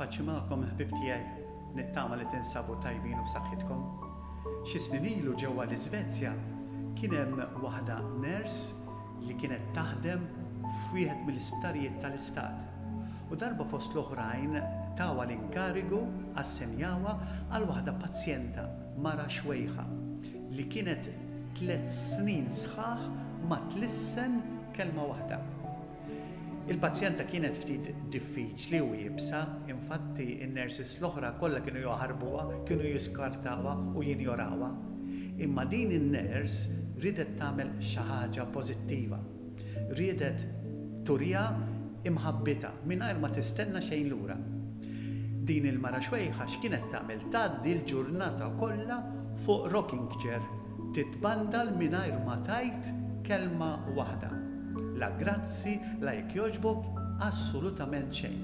Paċi magħkom ħbib tiegħi, nittama li tinsabu tajbin u f'saħħitkom. Xi snin ilu ġewwa l-Iżvezja kien hemm waħda ners li kienet taħdem f'wieħed mill-isptarijiet tal-istat. U darba fost l-oħrajn tawa l-inkarigu assenjawa għal waħda pazjenta mara xwejħa li kienet 3 snin sħaħ ma tlissen kelma waħda. Il-pazjenta kienet ftit diffiċli u jibsa, infatti in-nurses l-oħra kollha kienu joħarbuha, kienu jiskartawha u jinjorawha. Imma din in-ners ridet tagħmel xi ħaġa pożittiva. Riedet turija imħabbita mingħajr ma tistenna xejn lura. Din il-mara xwejħa x'kienet tagħmel tgħaddi l-ġurnata kollha fuq rocking chair, titbandal mingħajr ma tajt kelma waħda. La grazzi, la jekk jogħġbok, assolutament xejn.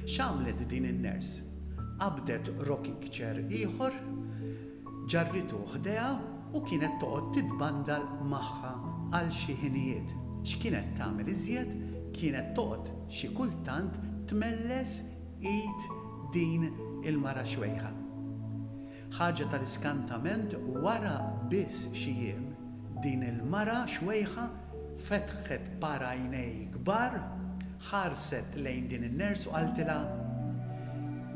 X'għamlet din in-ners? Qabdet rocking chair ieħor, ġarritu ħdejha u kienet toqgħod titbandal magħha għal xi ħinijiet. X'kienet tagħmel iżjed? Kienet toqgħod xi kultant tmelles id din il-mara xwejħa. Ħaġa tal-iskantament wara biss xi jiem din il-mara xwejħa fetħet parajnej kbar, ħarset lejn din in-ners u qaltilha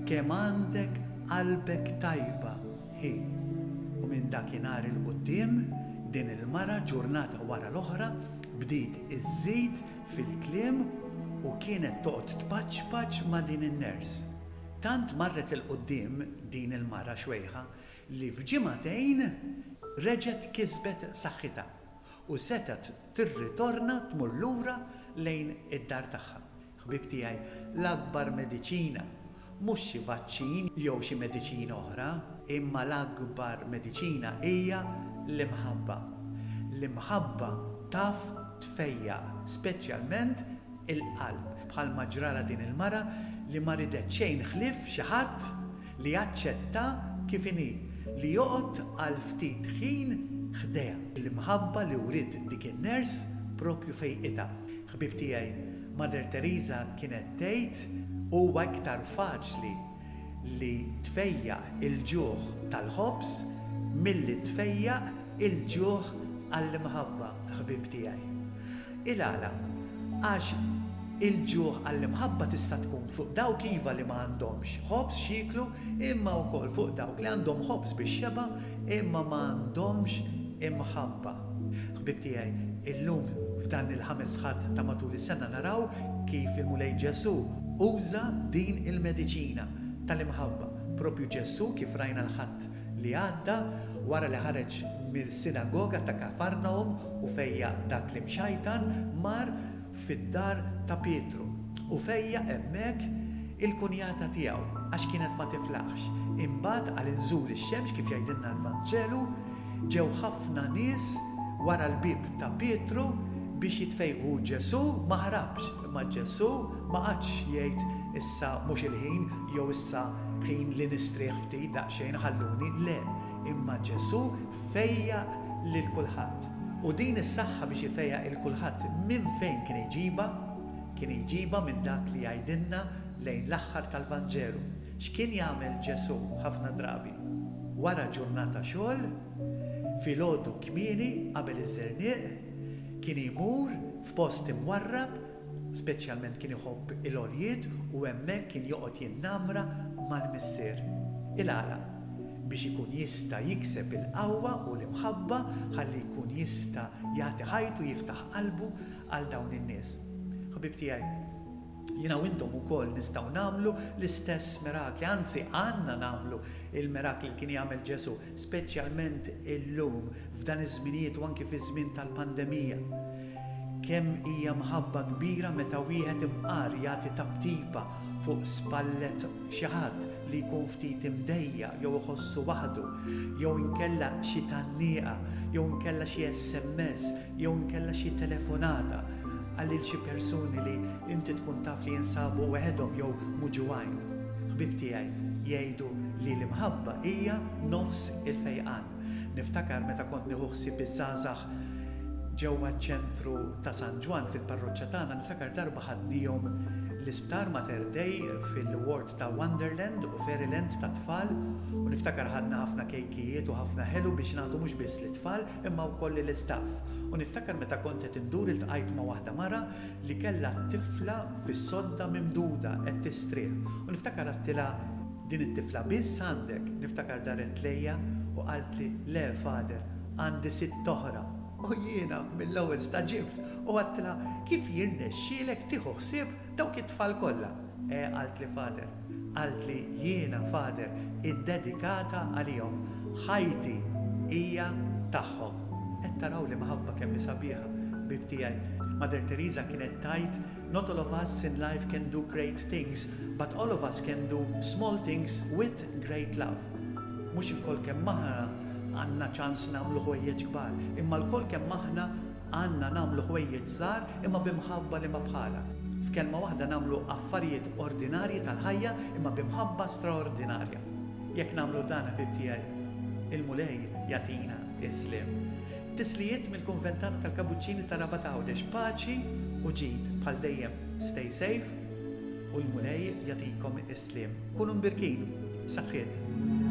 kemm għandek qalbek tajba hi. U minn dakinhar il quddiem din il-mara ġurnata wara l-oħra bdiet iżżid fil-kliem u kienet toqgħod tpaċċpaċ ma' din in-ners. Tant marret il quddiem din il-mara xwejħa li f'ġimagħtejn reġgħet kisbet saħħitha u setat tirritorna tmur lura lejn id-dar tagħha. Ħbib tiegħi, l-akbar mediċina mhux xi vaċċin jew xi mediċina oħra, imma l-akbar mediċina hija l-imħabba. L-imħabba taf tfejjaq, speċjalment il-qalb. Bħalma ġrala din il-mara li ma ridet xejn ħlief xi ħadd li jaċċetta kif inhi, li joqgħod għal ftit ħin ħdejha. L-imħabba li wrid dik in-ners propju fejqitha. Ħbib tiegħi, Mother Teresa kienet tgħid huwa iktar faċli li tfejjaq il-ġuħ tal-ħobs milli tfejjaq il-ġuħ għall-imħabba, ħbib tiegħi. Il-għala, għax il-ġuħ għall-imħabba tista' tkun fuq dawk iva li ma għandhomx ħobs xiklu, imma wkoll fuq dawk li għandhom ħobs biex xeba, imma ma għandhomx imħabba. Ħbib tiegħi, illum f'dan il-5 ħadd ta' matul is-sena naraw kif il-Mulej Ġesu uża din il-mediċina tal-imħabba. Propju Ġesu kif rajna l-ħadd li għadda wara li ħareġ mill-sinagoga ta' Kafarnahum u fejja dak li mxajtan mar fid-dar ta' Pietru u fejja hemmhekk il-kunjata tiegħu għax kienet ma tiflaħx. Imbagħad għal inżul ix-xemx kif jgħidilna l-Vanġelu ġew ħafna nies wara l-bib ta' Pietru biex jitfejqu Ġesu ma ħarabx, imma Ġesu ma qatx jgħid issa mhux il-ħin jew issa ħin li nistrieħ ftit daqsxejn ħalluni, le, imma Ġesu fejjaq lil kulħadd. U din is-saħħa biex ifejjaq il kulħadd minn fejn kien iġiba? Kien iġiba minn dak li jgħidilna lejn l-aħħar tal-Vanġelu. X'kien jagħmel Ġesu ħafna drabi? Wara ġurnata xogħol, filgħodu kmieni qabel iż-żernieq, kien imur f'post imwarrab, speċjalment kien iħobb il-għoljiet u hemmhekk kien joqgħod jinnamra mal-missier. Il-għala biex ikun jista' jikseb il-qawwa u l-imħabba ħalli jkun jista' jagħti ħajtu jiftaħ qalbu għal dawn in-nies. Ħbib tiegħi, jiena u intom ukoll nistgħu nagħmlu l-istess mirakli, anzi għandna nagħmlu il-mirakli li kien jagħmel Ġesu, speċjalment illum f'dan iż-żminijiet u anke fiż-żmien tal-pandemija. Kemm hija mħabba kbira meta wieħed imqar jagħti tabtiba fuq spallet xi ħadd li jkun ftit imdejja jew iħossu waħdu, jew inkella xi tannieqa, jew inkella xi SMS, jew inkella xi telefonata għalil xi persuni li inti tkun taf li jinsabu weħedhom jew muġuwajn. Ħbib tiegħi jgħidu li l-imħabba hija nofs il-fejqan. Niftakar meta kont nieħu ħsieb iż-żgħażagħ ġewwa ċ-ċentru ta' San Ġwan fil-parroċċja tagħna, niftakar darba ħadnihom l-isptar Mater Dei fil-ward ta' Wonderland u Fairyland ta' tfal u niftakar ħadna ħafna kejkijiet u ħafna ħelu biex nagħtu mhux biss lit-tfal imma wkoll lill-istaff. U niftakar meta kont qed indur iltqajt ma' waħda mara li kellha tifla fis-sodda mimduda qed tistrieħ. U niftakar għattilha din it-tifla biss għandek, niftakar daret lejja u qalt li le Fader, għandi 6 oħra. U jiena mill-ewwel staġibt u għattila kif jirnexxielek tieħu ħsieb dawk it-tfal kollha. Qalt li Fader, qalt li jiena Fader iddedikata għalihom, ħajti hija tagħhom. Qed taraw li maħabba kemm li sabiħa bib tiegħi. Mother Teresa kienet tajt, not all of us in life can do great things, but all of us can do small things with great love. Mhux il-kol kemm aħna għandna ċans nagħmlu ħwejjeġ kbar, imma l-kol kemm aħna għandna nagħmlu ħwejjeġ żgħar imma bimħabba li ma bħala. F'kelma waħda nagħmlu affarijiet ordinarji tal-ħajja imma bimħabba straordinarja. Jekk nagħmlu dan ħbib tiegħi, il-Mulej jagħtina islim. Tislijiet mill-Kunvent tal-Kabuċċini ta' Rabat Għawdex, paċi u ġid bħal dejjem, stay safe u l-Mulej jagħtikom islim. Kunu mbirkin, saħħiet.